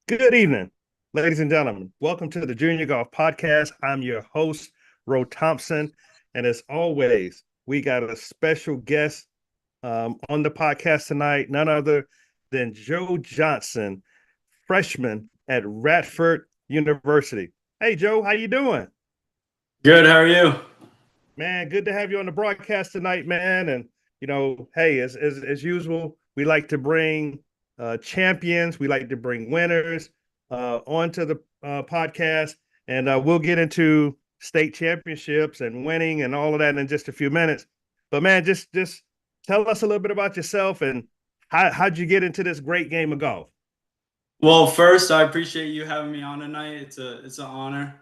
Good evening, ladies and gentlemen. Welcome to the Junior Golf Podcast. I'm your host, Ro Thompson. And as always, we got a special guest on the podcast tonight, none other than Joe Johnson, freshman at Radford University. Hey, Joe, how you doing? Good. How are you? Man, good to have you on the broadcast tonight, man. And hey, as usual, we like to bring champions. We like to bring winners onto the podcast, and we'll get into state championships and winning and all of that in just a few minutes. But man, just tell us a little bit about yourself and how'd you get into this great game of golf? Well, first, I appreciate you having me on tonight. It's an honor.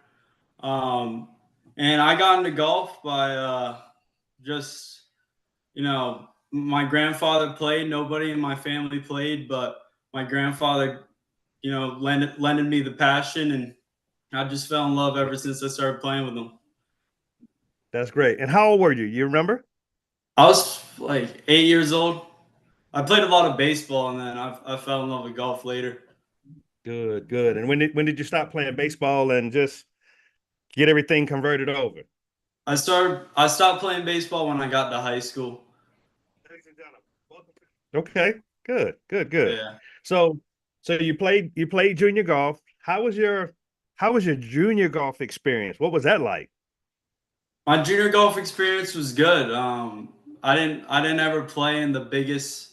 Um, and I got into golf by just my grandfather played. Nobody in my family played, but my grandfather, lended me the passion, and I just fell in love ever since I started playing with him. That's great. And how old were you? You remember? I was like 8 years old. I played a lot of baseball, and then I fell in love with golf later. Good, good. And when did you stop playing baseball and just get everything converted over? I stopped playing baseball when I got to high school. Okay, good, good, good. Yeah. So so you played junior golf. How was your junior golf experience? What was that like? My junior golf experience was good. I didn't ever play in the biggest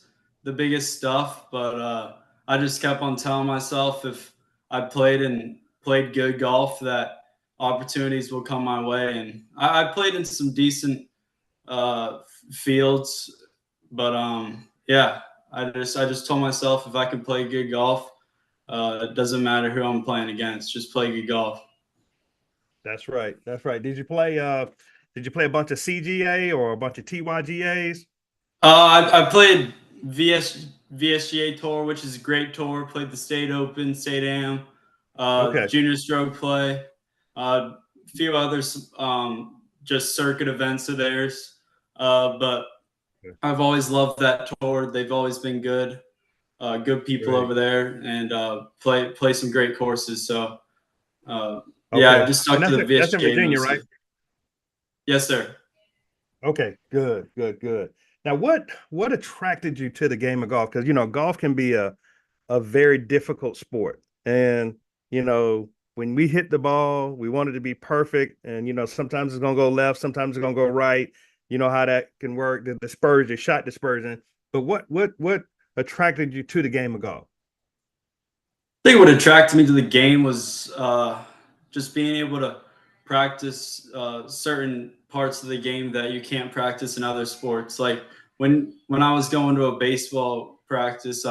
stuff, but I just kept on telling myself if I played good golf that opportunities will come my way. And I played in some decent fields, but yeah, I just told myself if I can play good golf, it doesn't matter who I'm playing against, just play good golf. That's right. That's right. Did you play a bunch of CGA or a bunch of TYGAs? I played VSGA Tour, which is a great tour. Played the State Open, State Am, Okay. Junior Stroke Play, a few others, just circuit events of theirs. But I've always loved that tour. They've always been good, good people Great. over there, and play some great courses. So yeah, I Okay. just And stuck to that's the that's in VSGA Virginia, right? mostly. Yes, sir. Okay, good, good, good. Now, what attracted you to the game of golf? Because golf can be a very difficult sport, and when we hit the ball, we want it to be perfect, and sometimes it's gonna go left, sometimes it's gonna go right. You know how that can work, the dispersion, shot dispersion. But what attracted you to the game of golf? I think what attracted me to the game was just being able to practice certain parts of the game that you can't practice in other sports. Like when I was going to a baseball practice,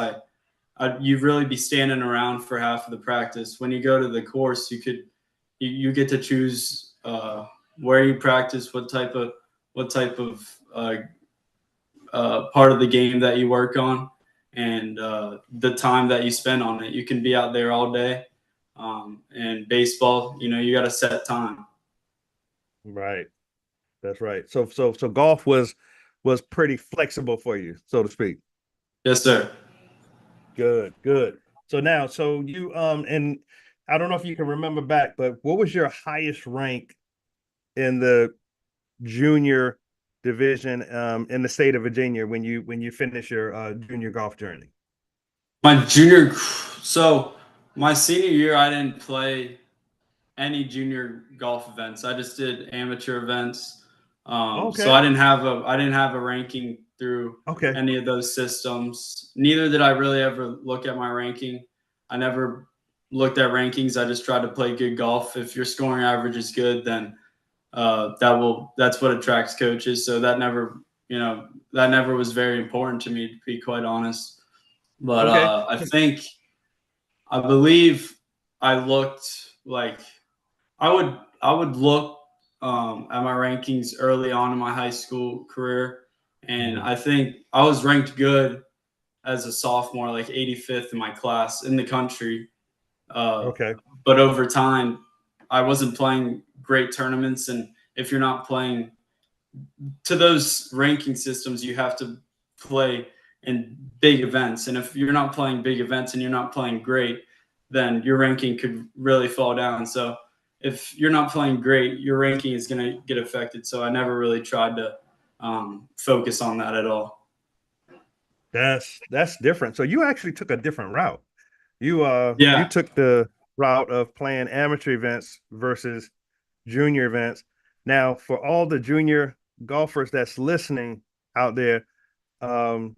you'd really be standing around for half of the practice. When you go to the course, you get to choose where you practice, what type of part of the game that you work on, and the time that you spend on it. You can be out there all day. And baseball, you got to set time. Right, that's right. So golf was pretty flexible for you, so to speak. Yes, sir. Good, good. So you and I don't know if you can remember back, but what was your highest rank in the junior division in the state of Virginia when you finish your junior golf journey? My junior, so my senior year, I didn't play any junior golf events. I just did amateur events. So Okay. I didn't have a ranking through Okay. any of those systems. Neither did I really ever look at my ranking. I never looked at rankings. I just tried to play good golf. If your scoring average is good, then that's what attracts coaches. So that never was very important to me, to be quite honest. But Okay. I believe I looked like I would look at my rankings early on in my high school career, and Mhm. I think I was ranked good as a sophomore, like 85th in my class in the country. Uh, Okay. but over time, I wasn't playing great tournaments, and if you're not playing to those ranking systems, you have to play in big events, and if you're not playing big events and you're not playing great, then your ranking could really fall down. So if you're not playing great, your ranking is going to get affected. So I never really tried to focus on that at all. That's different. So you actually took a different route. You Yeah. took the route of playing amateur events versus junior events. Now, for all the junior golfers that's listening out there, um,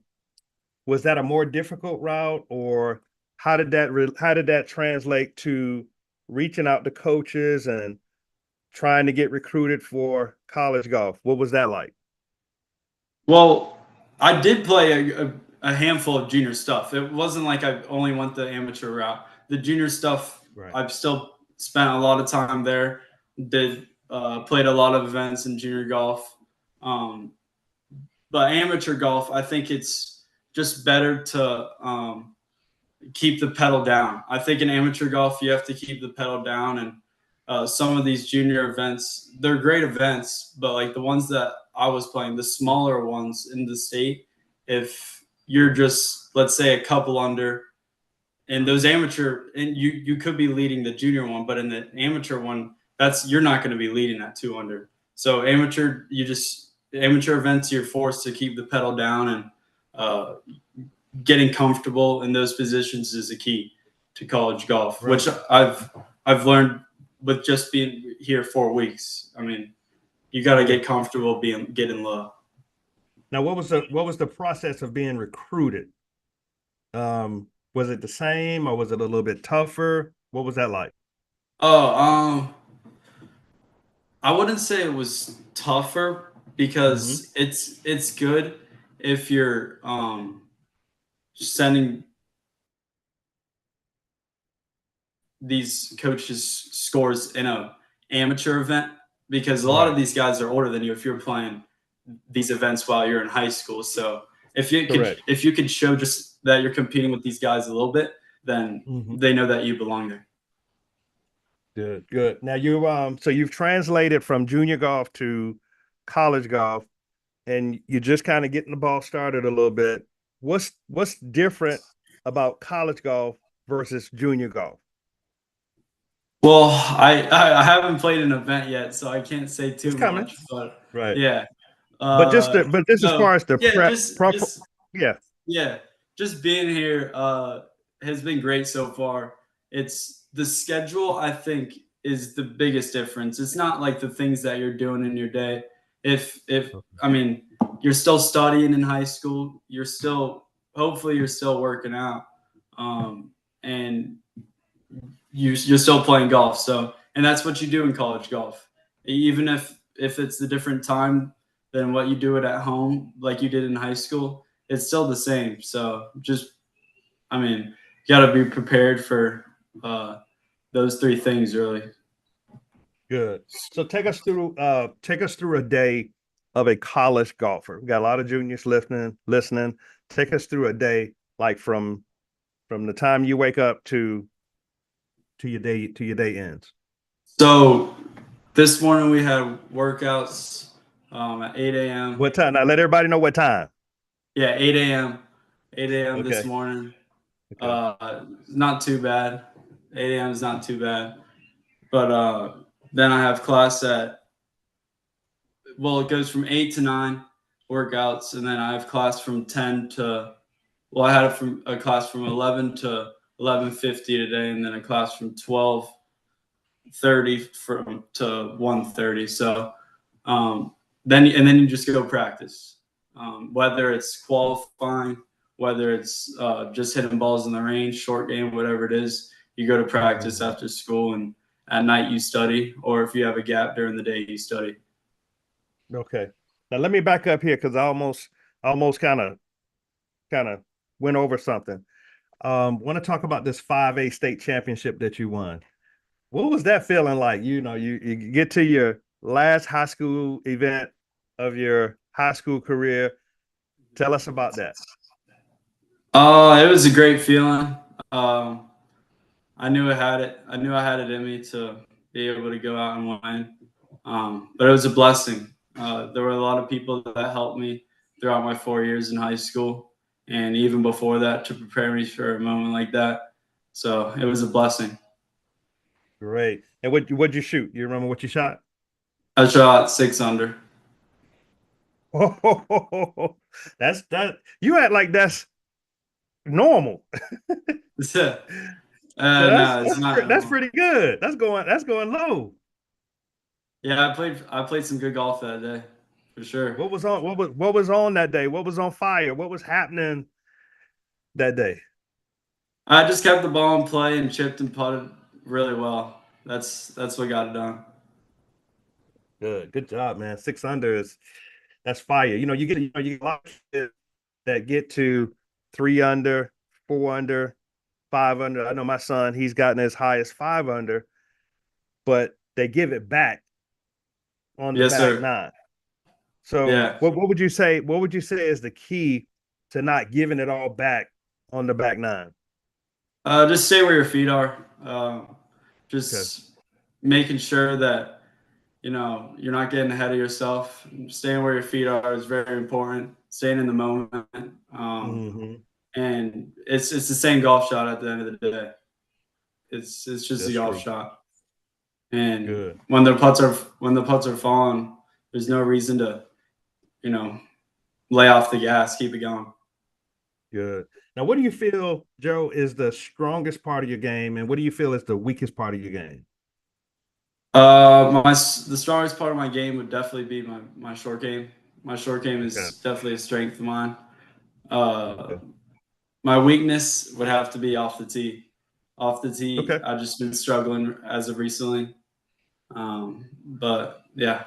was that a more difficult route, or how did that translate to reaching out to coaches and trying to get recruited for college golf? What was that like? Well, I did play a handful of junior stuff. It wasn't like I only went the amateur route. The junior stuff, Right. I've still spent a lot of time there. Did played a lot of events in junior golf, but amateur golf, I think it's just better to keep the pedal down. I think in amateur golf, you have to keep the pedal down, and some of these junior events, they're great events, but like the ones that I was playing, the smaller ones in the state, if you're just, let's say, a couple under, and those amateur, and you could be leading the junior one, but in the amateur one, you're not going to be leading that 2 under. So amateur events, you're forced to keep the pedal down, and getting comfortable in those positions is a key to college golf, Right. which I've learned with just being here 4 weeks. I mean, you got to get comfortable getting low. Now, what was the process of being recruited? Was it the same, or was it a little bit tougher? What was that like? Oh, I wouldn't say it was tougher Mm-hmm. because it's good if you're sending these coaches scores in a amateur event, because a lot of Right. these guys are older than you if you're playing these events while you're in high school. So Correct. if you could show just that you're competing with these guys a little bit, then Mm-hmm. they know that you belong there. Good, good. Now so you've translated from junior golf to college golf, and you're just kind of getting the ball started a little bit. What's different about college golf versus junior golf? Well, I haven't played an event yet, so I can't say It's too coming. much. But Right. yeah, But this as no, far as the yeah, prep, yeah. yeah, just being here has been great so far. It's the schedule, I think, is the biggest difference. It's not like the things that you're doing in your day. If I mean, you're still studying in high school, hopefully you're still working out, and you're still playing golf. So, and that's what you do in college golf. Even if it's a different time than what you do it at home, like you did in high school, it's still the same. So just, I mean, you got to be prepared for those three things, really. Good. So take us through a day of a college golfer. We got a lot of juniors listening. Take us through a day, like from the time you wake up to your day ends. So this morning we had workouts at 8 a.m. What time? Now let everybody know what time. Yeah, 8 a.m. 8 a.m. this Okay. morning. Okay. Not too bad. 8 a.m. is not too bad. But then I have class it goes from 8 to 9 workouts. And then I have class from 10 to, I had a class from 11 to 11:50 today. And then a class from 12:30 to 1:30. So then you just go practice, whether it's qualifying, whether it's just hitting balls in the range, short game, whatever it is. You go to practice after school, and at night you study, or if you have a gap during the day, you study. Okay. Now let me back up here because I almost kind of went over something. Want to talk about this 5A state championship that you won. What was that feeling like? You get to your last high school event of your high school career. Tell us about that. It was a great feeling. Um, I knew I had it. I knew I had it in me to be able to go out and win. But it was a blessing. There were a lot of people that helped me throughout my 4 years in high school, and even before that, to prepare me for a moment like that. So it was a blessing. Great. And what'd you shoot? You remember what you shot? I shot 6 under. Oh, that's that. You act like that's normal. Yeah, No, it's that's not. pretty good. That's going low. Yeah, I played some good golf that day for sure. What was on that day? What was on fire? What was happening that day? I just kept the ball in play and chipped and putted really well. That's what got it done. Good job, man. 6 under is that's fire. You get a lot of kids that get to 3 under, 4 under, 5 under. I know my son, he's gotten as high as 5 under, but they give it back on the Yes, back sir. nine. So Yeah. what would you say? What would you say is the key to not giving it all back on the back nine? Just stay where your feet are. Okay. Just making sure that you're not getting ahead of yourself. Staying where your feet are is very important. Staying in the moment, Hmm. and it's the same golf shot at the end of the day. It's just a That's golf true. shot. And Good. when the putts are falling, there's no reason to you know lay off the gas. Keep it going. Good. Now, what do you feel, Joe, is the strongest part of your game, and what do you feel is the weakest part of your game? The strongest part of my game would definitely be my short game. My short game Okay. is definitely a strength of mine. Uh, Okay. my weakness would have to be off the tee. Off the tee, Okay. I've just been struggling as of recently. But yeah,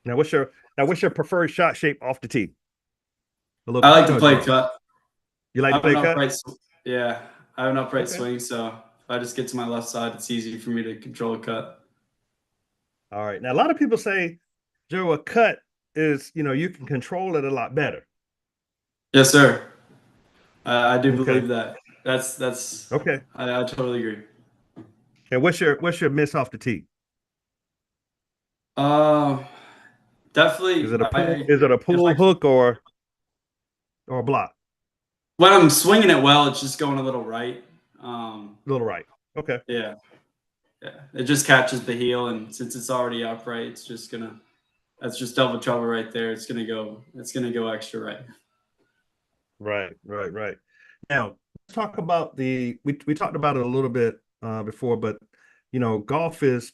Now what's your preferred shot shape off the tee? A little I like cut to or play draw? cut. You like I to have an play cut? upright. Yeah, I have an upright Okay. swing, so if I just get to my left side, it's easy for me to control a cut. All right. Now a lot of people say, Joe, a cut is, you can control it a lot better. Yes, sir. I do Okay. believe that. That's. Okay. I totally agree. And what's your miss off the tee? Um, Is definitely. it a pull? I Is it a if I pull hook or a block? when I'm swinging it well, it's just going a little right. Um, A little right. Okay. yeah, yeah. It just catches the heel, and since it's already upright, it's just gonna. That's just double trouble right there. It's gonna go. It's gonna go extra right. Right, right, right. Now, let's talk about we talked about it a little bit before, but golf is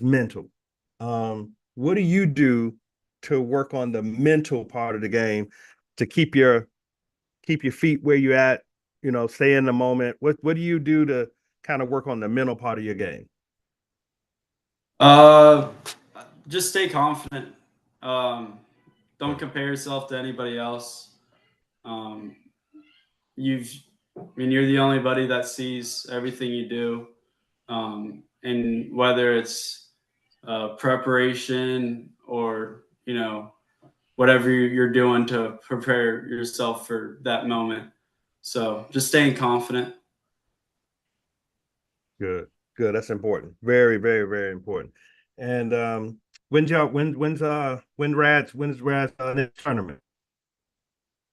mental. What do you do to work on the mental part of the game to keep your feet where you're at, stay in the moment? What do you do to kind of work on the mental part of your game? Uh, just stay confident. Don't Okay. compare yourself to anybody else. Um, you've, I mean, you're the only buddy that sees everything you do. And whether it's preparation or whatever you're doing to prepare yourself for that moment. So just staying confident. Good, good. That's important. Very, very, very important. And when's Rad's next tournament?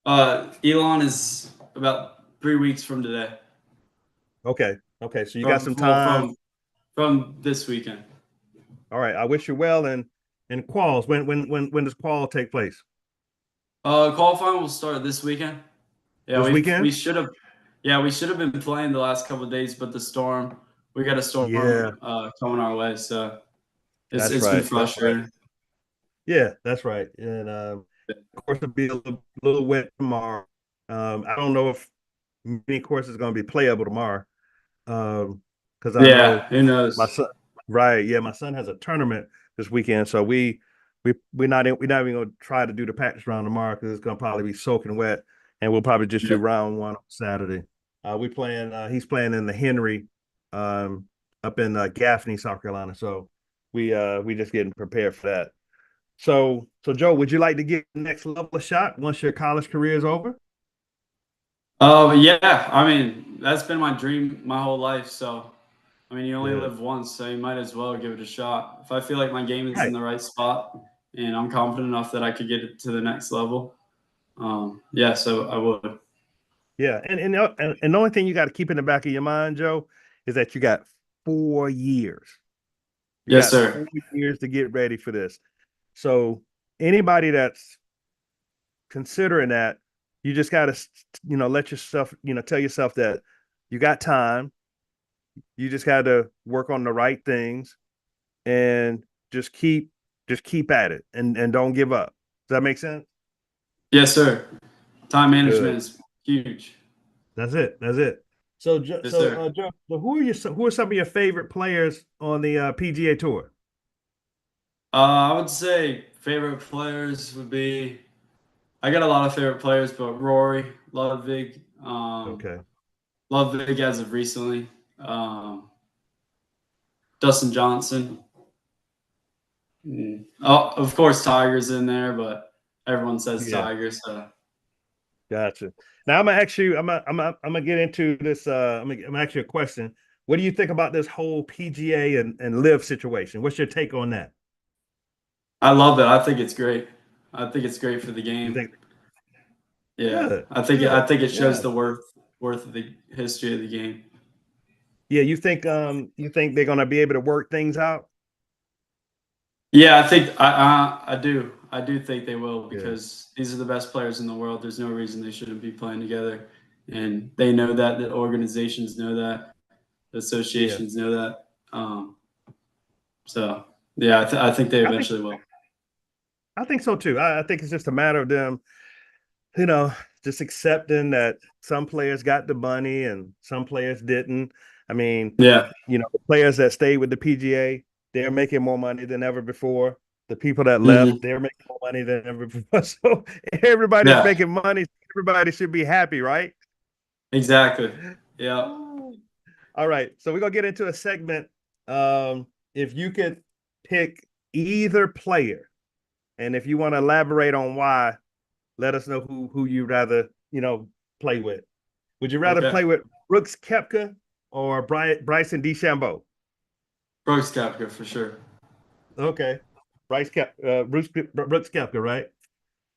Elon is about 3 weeks from today. Okay. Okay. So you got From some well, time. from this weekend. All right. I wish you well. And quals. When does qual take place? Qualifying will start this weekend. Yeah, This we weekend? should have. Yeah, we should have been playing the last couple of days, but the storm. We got a Yeah, storm coming our way, so that's it's been right. That's right. frustrating. Yeah, that's right. And of course it'll be a little wet tomorrow. I don't know if many courses are going to be playable tomorrow. Because I Yeah, know who my knows? son. Right. Yeah, my son has a tournament this weekend, so we're not even going to try to do the practice round tomorrow because it's going to probably be soaking wet, and we'll probably just do Yeah, round one on Saturday. We playing. He's playing in the Henry, um, up in Gaffney, South Carolina. So we just getting prepared for that. So Joe, would you like to get the next level of shot once your college career is over? yeah. I mean, that's been my dream my whole life. So, I mean, you only Good. live once, so you might as well give it a shot. If I feel like my game is in Right. the right spot and I'm confident enough that I could get it to the next level, yeah, so I would. Yeah, and the only thing you got to keep in the back of your mind, Joe, is that you got 4 years. You Yes, got sir. 4 years to get ready for this. So anybody that's considering that, you just got to, let yourself, tell yourself that you got time. You just got to work on the right things and just keep at it and don't give up. Does that make sense? Yes, sir. Time management Good. is huge. That's it. That's it. So, Yes, sir. Joe, so who are some of your favorite players on the PGA Tour? I would say favorite players would be. I got a lot of favorite players, but Rory, Ludwig, Okay. Ludwig as of recently, Dustin Johnson. Oh, of course, Tiger's in there, but everyone says Yeah. Tiger. So Gotcha. Now I'm gonna ask you. I'm gonna get into this. I'm gonna ask you a question. What do you think about this whole PGA and live situation? What's your take on that? I love it. I think it's great. I think it's great for the You game. think Yeah, good, I good. think it shows Yeah. the worth of the history of the game. Yeah, you think they're gonna be able to work things out? Yeah, I think I do think they will Yeah. because these are the best players in the world. There's no reason they shouldn't be playing together, and they know that. The organizations know that. The Yeah. associations know that. So yeah, I think they I think eventually will. I think so too. I think it's just a matter of them, you know, just accepting that some players got the money and some players didn't. I mean, Yeah, the players that stayed with the PGA, they're making more money than ever before. The people that left, hmm they're making more money than ever before. So everybody's yeah, making money. Everybody should be happy, right? exactly. Yeah. All right. So we're gonna get into a segment. If you could pick either player, and if you want to elaborate on why, let us know who you rather, play with. Would you rather Okay. play with Brooks Koepka or Bryson DeChambeau? Brooks Koepka for sure. Okay. Brooks Koepka, right?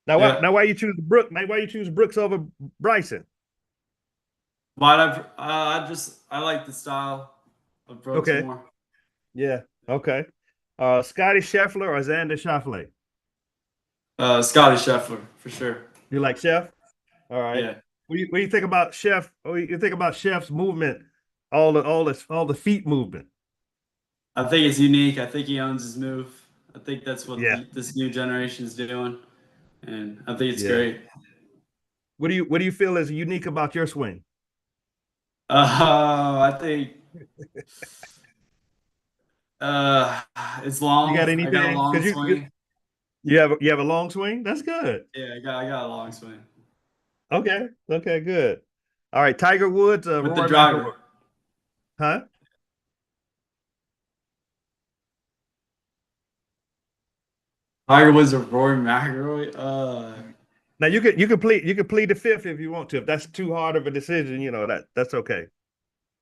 Now, why, Yeah. now why you choose Brooks? Why you choose Brooks over Bryson? But I like the style of Brooks Okay. more. Yeah. Okay. Scotty Scheffler or Xander Schauffele? Scotty Scheffler for sure. You like Chef? All right. Yeah. What do you think about Chef? What do you think about Chef's movement? All the feet movement. I think it's unique. I think he owns his move. I think that's what Yeah. this new generation is doing, and I think it's Yeah. great. What do you feel is unique about your swing? I think uh, it's You long. got I got a anything? long Because you swing. you have a long swing. That's good. Yeah, I got a long swing Okay. Okay. Good. All right. Tiger Woods, with the Rory driver. McIlroy, huh? Tiger Woods or Rory McIlroy. Now you could plead the fifth if you want to. If that's too hard of a decision, that's okay.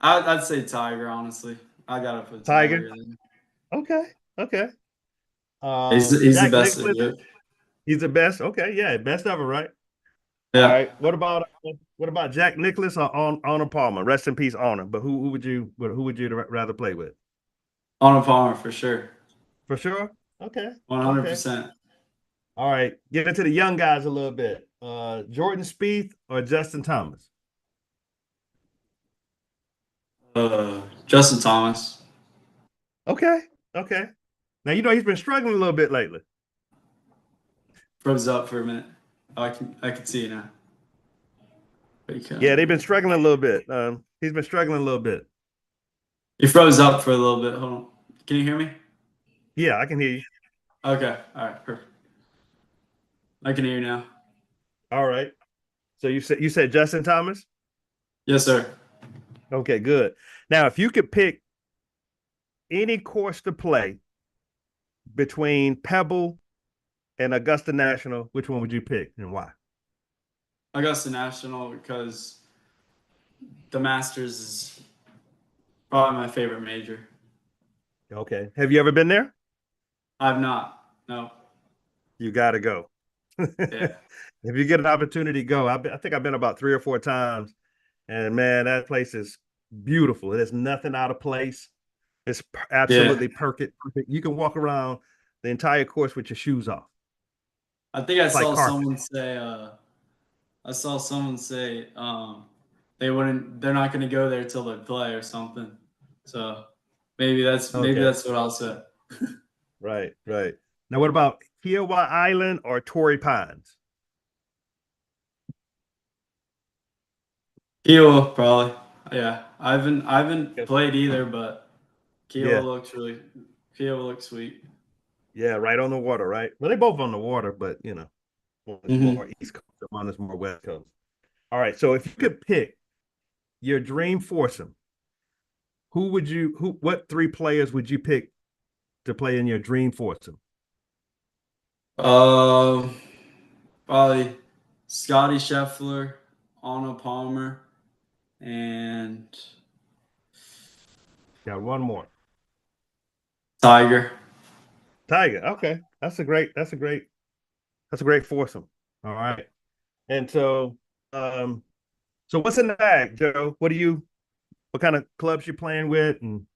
I'd say Tiger. Honestly, I gotta put Tiger. Tiger in. Okay. Okay. He's the Jack best at Nicklaus. it. He's the best. Okay. Yeah. Best ever. Right. All Yeah, right. What about Jack Nicklaus or Arnold Palmer? Rest in peace, Arnold. But who would you rather play with? on a Palmer for sure. For sure. Okay. Okay. 100%. All right. Get into the young guys a little bit. Jordan Spieth or Justin Thomas? Justin Thomas. Okay. Okay. Now he's been struggling a little bit lately. Froze up for a minute. Oh, I can see it now. Yeah, they've been struggling a little bit. He's been struggling a little bit. You froze up for a little bit. Hold on. Can you hear me? Yeah, I can hear you. Okay. All right. Perfect. I can hear you now. All right. So you said Justin Thomas? Yes, sir. Okay, good. Now, if you could pick any course to play between Pebble and Augusta National, which one would you pick and why? Augusta National because the Masters is probably my favorite major. Okay. Have you ever been there? I've not. No. You got to go. Yeah. If you get an opportunity, go. I think I've been about 3 or 4 times, and man, that place is beautiful. There's nothing out of place. It's Yeah. absolutely perfect. You can walk around the entire course with your shoes off. I think I It's like saw carpet. someone say, they're not gonna go there till they play or something. So maybe Okay. that's what I'll say. Right, right. Now, what about Kiowa Island or Torrey Pines? Kiowa probably. Yeah. I haven't Yes. played either, but Kiowa Yeah, looks really Kiowa looks sweet. yeah, right on the water, right? Well, they both on the water, but one is more Hmm. East Coast, and one is more West Coast. All right, so if you could pick your dream foursome, what 3 players would you pick to play in your dream foursome? Um, Probably Scotty Scheffler, Anna Palmer, and Got one more. Tiger. Tiger. Okay, that's a great foursome. All right, and um, so what's in the bag, Joe? What kind of clubs you playing with, and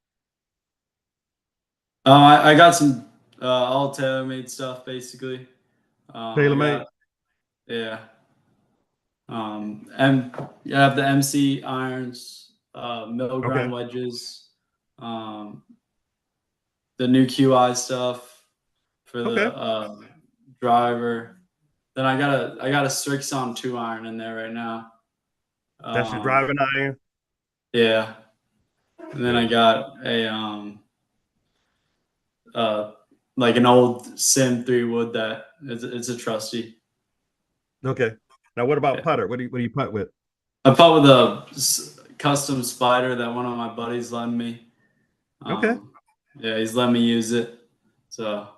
I got some all tailor-made stuff basically. I TaylorMade? got yeah. And you have the MC irons, middle grind Okay, wedges, um, the new QI stuff for the okay, driver. Then I got a Strixon 2 iron in there right now. that's your Um, driving iron. yeah, and then I Good. got a uh like an old Sim 3 wood that it's a trusty. Okay. Now, what about Yeah. putter? What do you putt with? I fought with a custom spider that one of my buddies lent me. Okay, Um, yeah, he's let me use it. So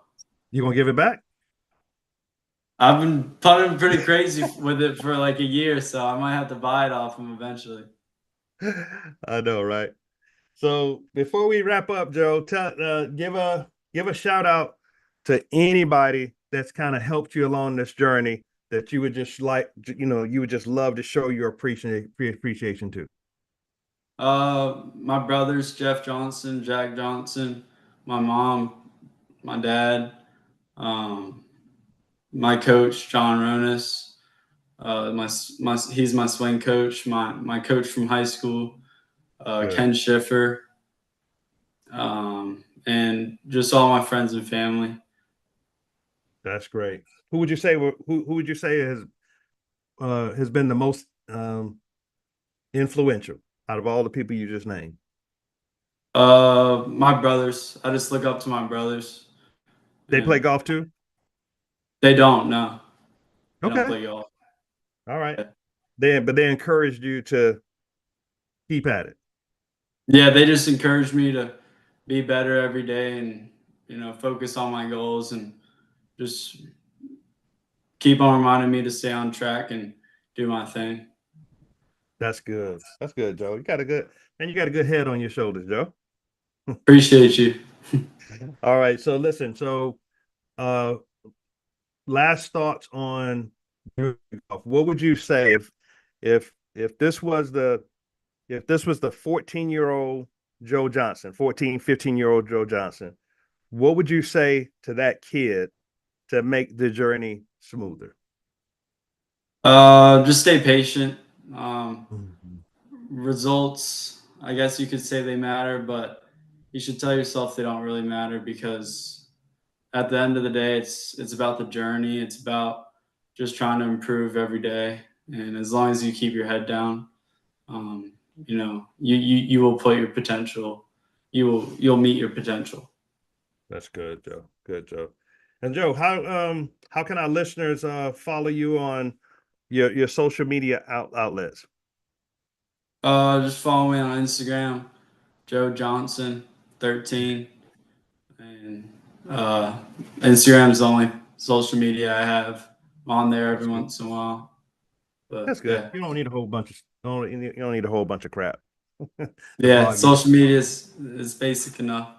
you gonna give it back? I've been putting pretty crazy with it for like a year, so I might have to buy it off him eventually. I know, right? So before we wrap up, Joe, give a shout out to anybody that's kind of helped you along this journey that you would just you would just love to show your appreciation to. My brothers, Jeff Johnson, Jack Johnson, my mom, my dad, um, my coach, John Ronis, he's my swing coach, my coach from high school, Good. Ken Schiffer, and just all my friends and family. That's great. Who would you say has been the most influential out of all the people you just named? My brothers. I just look up to my brothers, They play and golf too? they don't know. They don't Okay. play golf. All right. They encouraged you to keep at it. Yeah, they just encourage me to be better every day and focus on my goals and just keep on reminding me to stay on track and do my thing. That's good. That's good, Joe. You got a good head on your shoulders, Joe. Appreciate you. All right. So listen, uh last thoughts on what would you say if this was the 14-year-old Joe Johnson, 14, 15-year-old Joe Johnson, what would you say to that kid to make the journey smoother? Just stay patient. Mhm. Results, I guess you could say they matter, but you should tell yourself they don't really matter because at the end of the day, it's about the journey. It's about just trying to improve every day. And as long as you keep your head down, um, you will put your potential. You'll meet your potential. That's good, Joe. Good, Joe. And Joe, how can our listeners follow you on your social media outlets? Just follow me on Instagram, Joe Johnson 13, and Instagram's the only social media I have. I'm on there every That's good. once in a while, That's but good. yeah. You don't need a whole bunch of you don't need a whole bunch of crap to Yeah, blog you. social media is basic enough.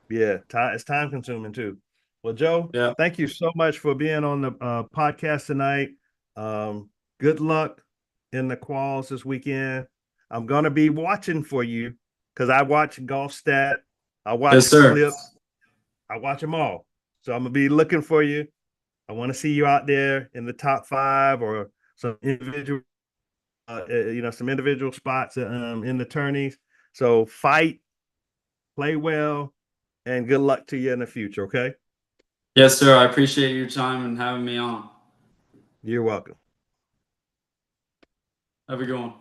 Yeah, it's time consuming too. Well, Joe, Yeah. thank you so much for being on the podcast tonight. Good luck in the quals this weekend. I'm gonna be watching for you because I watch Golf Stat, I Yes, watch sir. clips, I watch them all. So I'm gonna be looking for you. I want to see you out there in the top 5 or some individual, some individual spots in the tourneys. So fight, play well, and good luck to you in the future. Okay, Yes, sir. I appreciate your time and having me on. you're welcome. Have a good one.